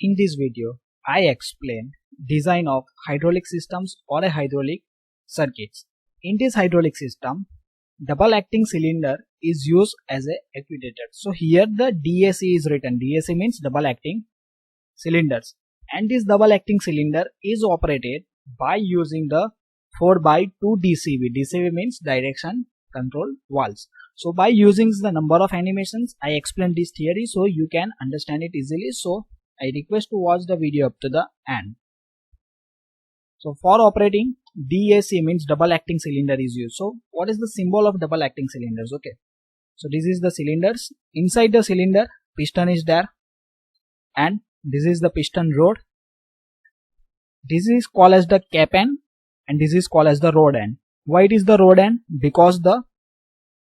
In this video, I explain design of hydraulic systems or a hydraulic circuits. In this hydraulic system, double acting cylinder is used as a actuator. So here the DAC is written. DAC means double acting cylinders, and this double acting cylinder is operated by using the 4x2 DCV. DCV means direction control valves. So by using the number of animations, I explained this theory so you can understand it easily. So I request to watch the video up to the end. So for operating, DAC means double acting cylinder is used. So what is the symbol of double acting cylinders? Okay, so this is the cylinders. Inside the cylinder, piston is there, and this is the piston rod. This is called as the cap end, and this is called as the rod end. Why it is the rod end? Because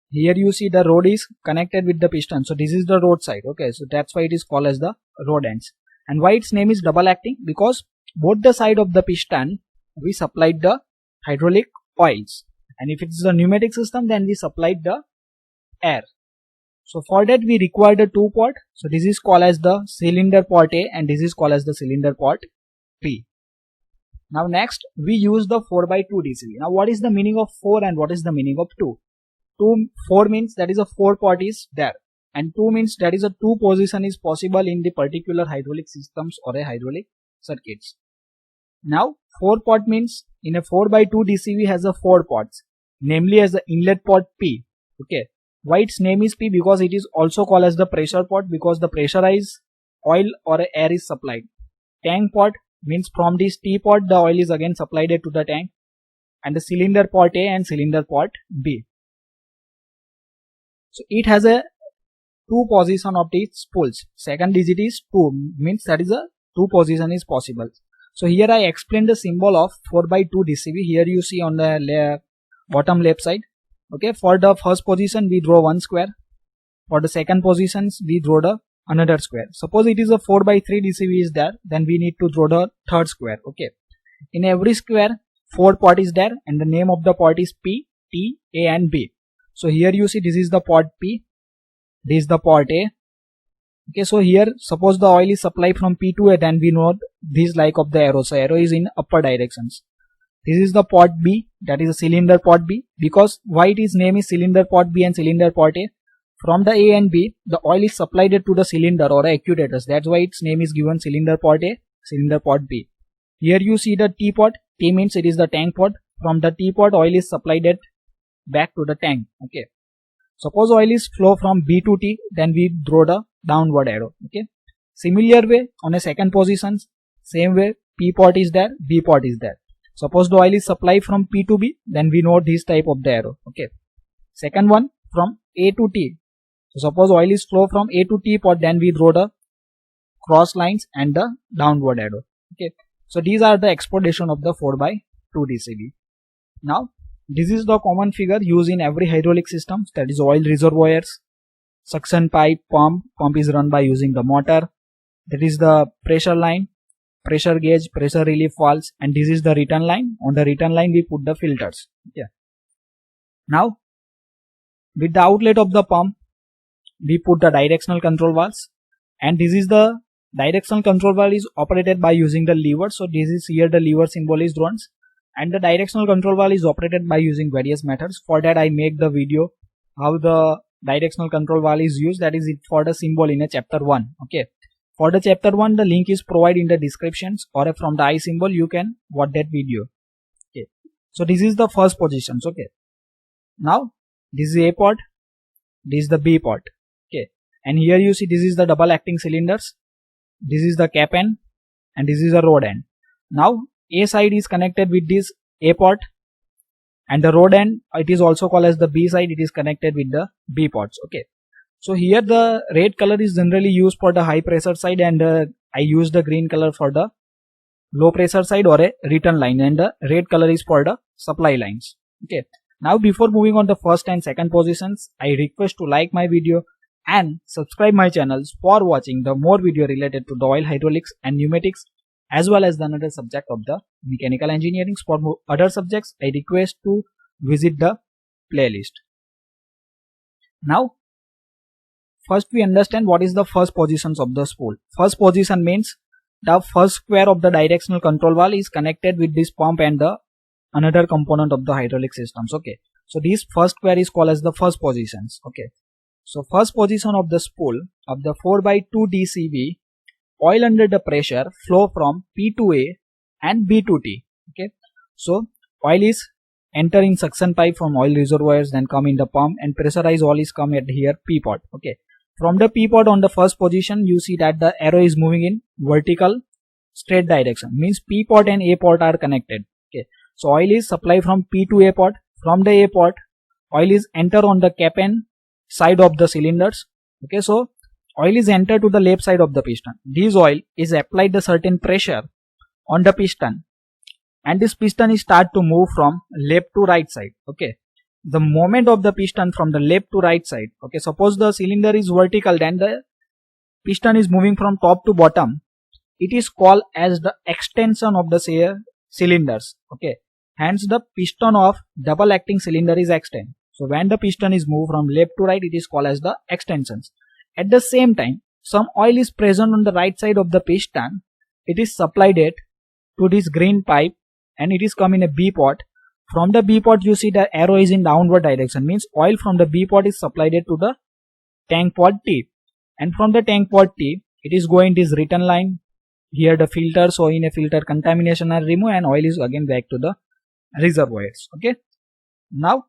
here you see the rod is connected with the piston. So this is the rod side. Okay, so that's why it is called as the rod ends. And why its name is double acting? Because both the side of the piston we supplied the hydraulic oils, and if it's the pneumatic system, then we supplied the air. So for that we require the two port. So this is called as the cylinder port A, and this is called as the cylinder port B. Now next we use the 4x2 DCV. Now what is the meaning of 4 and what is the meaning of 2? 4 means that is a 4 port is there, and 2 means that is a 2 position is possible in the particular hydraulic systems or a hydraulic circuits. Now 4 port means in a 4x2 DCV has a 4 ports, namely as the inlet port P. Okay, why its name is P? Because it is also called as the pressure port, because the pressurized oil or air is supplied. Tank port means from this T port the oil is again supplied to the tank, and the cylinder port A and cylinder port B. So it has a 2 position of the spools. Second digit is 2, means that is a 2 position is possible. So here I explained the symbol of 4x2 DCV. Here you see on the bottom left side. Okay, for the first position we draw 1 square. For the second positions we draw the another square. Suppose it is a 4x3 DCV is there, then we need to draw the third square. Okay, in every square 4 port is there, and the name of the port is P, T, A and B. So here you see this is the port P, this is the port A. Okay, so here suppose the oil is supplied from P to A, then we know this like of the arrow. So arrow is in upper directions. This is the port B, that is a cylinder port B. Because why its name is cylinder port B and cylinder port A? From the A and B, the oil is supplied to the cylinder or actuators. That's why its name is given cylinder port A, cylinder port B. Here you see the T port. T means it is the tank port. From the T port, oil is supplied back to the tank. Okay, suppose oil is flow from B to T, then we draw the downward arrow. Okay, similar way on a second position, same way P port is there, B port is there. Suppose the oil is supplied from P to B, then we know this type of the arrow. Okay, second one from A to T. So suppose oil is flow from A to T port, then we draw the cross lines and the downward arrow. Okay, so these are the explanation of the 4x2 DCV. Now this is the common figure used in every hydraulic system, that is oil reservoirs, suction pipe, pump is run by using the motor, that is the pressure line, pressure gauge, pressure relief valves, and this is the return line. On the return line we put the filters. Okay, now with the outlet of the pump we put the directional control valves, and this is the directional control valve is operated by using the lever. So this is here the lever symbol is drawn, and the directional control valve is operated by using various methods. For that I make the video how the directional control valve is used, that is it for the symbol in a chapter 1. Okay, for the chapter 1 the link is provided in the descriptions, or from the I symbol you can watch that video. Okay, so this is the first positions. Okay, now this is A port, this is the B port. Okay, and here you see this is the double acting cylinders, this is the cap end, and this is the rod end. Now A side is connected with this A port, and the rod end, it is also called as the B side, it is connected with the B ports. Okay, so here the red color is generally used for the high pressure side, and I use the green color for the low pressure side or a return line, and the red color is for the supply lines. Okay, now before moving on the first and second positions, I request to like my video and subscribe my channels for watching the more video related to the oil, hydraulics and pneumatics, as well as the another subject of the mechanical engineering. For other subjects I request to visit the playlist. Now first we understand what is the first positions of the spool. First position means the first square of the directional control valve is connected with this pump and the another component of the hydraulic systems. Okay, so this first square is called as the first positions. Okay, so first position of the spool of the 4x2 DCV, oil under the pressure flow from P to A and B to T. Okay, so oil is entering suction pipe from oil reservoirs, then come in the pump, and pressurized oil is come at here P pot. Okay, from the P pot on the first position, you see that the arrow is moving in vertical straight direction, means P pot and A pot are connected. Okay, so oil is supplied from P to A pot. From the A pot, oil is enter on the cap end side of the cylinders. Okay, so oil is enter to the left side of the piston. This oil is applied a certain pressure on the piston, and this piston is start to move from left to right side. Okay, the movement of the piston from the left to right side. Okay, suppose the cylinder is vertical, then the piston is moving from top to bottom. It is called as the extension of the cylinders. Okay, hence the piston of double acting cylinder is extend. So when the piston is moved from left to right, it is called as the extensions. At the same time, some oil is present on the right side of the piston. It is supplied it to this green pipe, and it is come in a B pot. From the B pot, you see the arrow is in downward direction, means oil from the B pot is supplied to the tank pot T, and from the tank pot T, it is going this return line. Here the filter, so in a filter contamination are removed and oil is again back to the reservoirs. Okay, now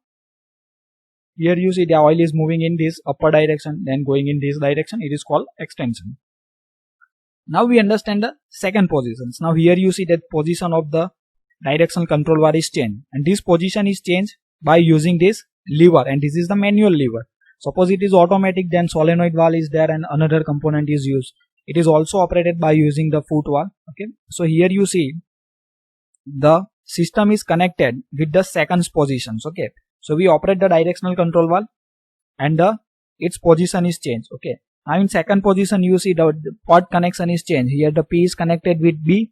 here you see the oil is moving in this upper direction, then going in this direction. It is called extension. Now we understand the second positions. Now here you see that position of the directional control valve is changed, and this position is changed by using this lever, and this is the manual lever. Suppose it is automatic, then solenoid valve is there and another component is used. It is also operated by using the foot valve. Okay, so here you see the system is connected with the second positions. Okay, so we operate the directional control valve and its position is changed. Okay, now in second position you see the pot connection is changed. Here the P is connected with B,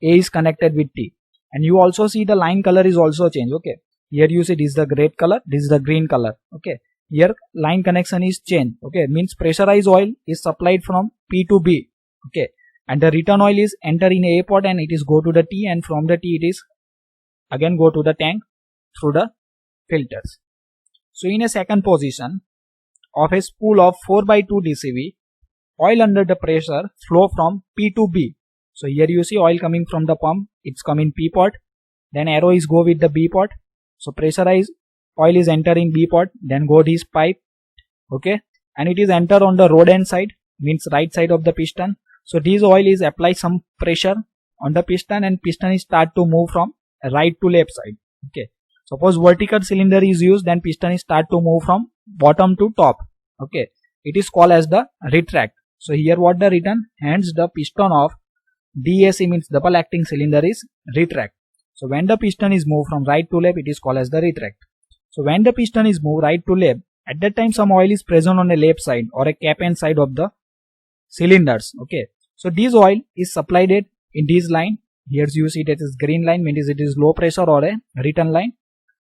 A is connected with T, and you also see the line color is also changed. Okay, here you see this is the red color, this is the green color. Okay, here line connection is changed. Okay, means pressurized oil is supplied from P to B. Okay, and the return oil is enter in A pot and it is go to the T, and from the T it is again go to the tank through the filters. So in a second position of a spool of 4x2 DCV, oil under the pressure flow from P to B. So here you see oil coming from the pump, it's coming P pot, then arrow is go with the B pot. So pressurized oil is entering B pot, then go this pipe. Okay, and it is enter on the rod end side, means right side of the piston. So this oil is apply some pressure on the piston, and piston is start to move from right to left side. Okay, suppose vertical cylinder is used, then piston is start to move from bottom to top. Okay, it is called as the retract. So here what the return, hence the piston of DAC means double acting cylinder is retract. So when the piston is moved from right to left, it is called as the retract. So when the piston is moved right to left, at that time some oil is present on the left side or a cap end side of the cylinders. Okay, so this oil is supplied it in this line. Here you see that is green line, means it is low pressure or a return line.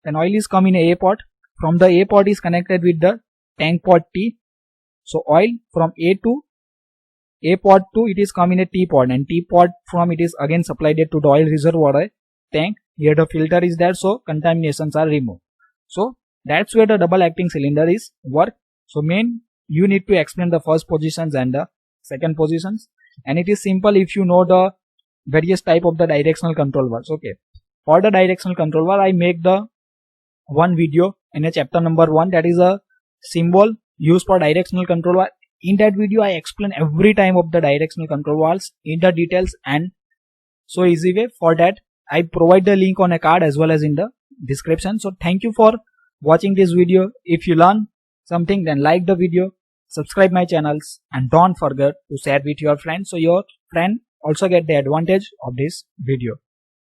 Then oil is come in a pot. From the A pot is connected with the tank pot T. So oil from A pot to it is come in a T pot, and T pot from it is again supplied it to the oil reservoir tank. Here the filter is there, so contaminations are removed. So that's where the double acting cylinder is work. So main you need to explain the first positions and the second positions, and it is simple if you know the various type of the directional control valves. Okay, for the directional control valve I make the one video in a chapter number 1, that is a symbol used for directional control valve. In that video I explain every time of the directional control valves in the details and so easy way. For that I provide the link on a card as well as in the description. So thank you for watching this video. If you learn something, then like the video, subscribe my channels, and don't forget to share with your friends so your friend also get the advantage of this video.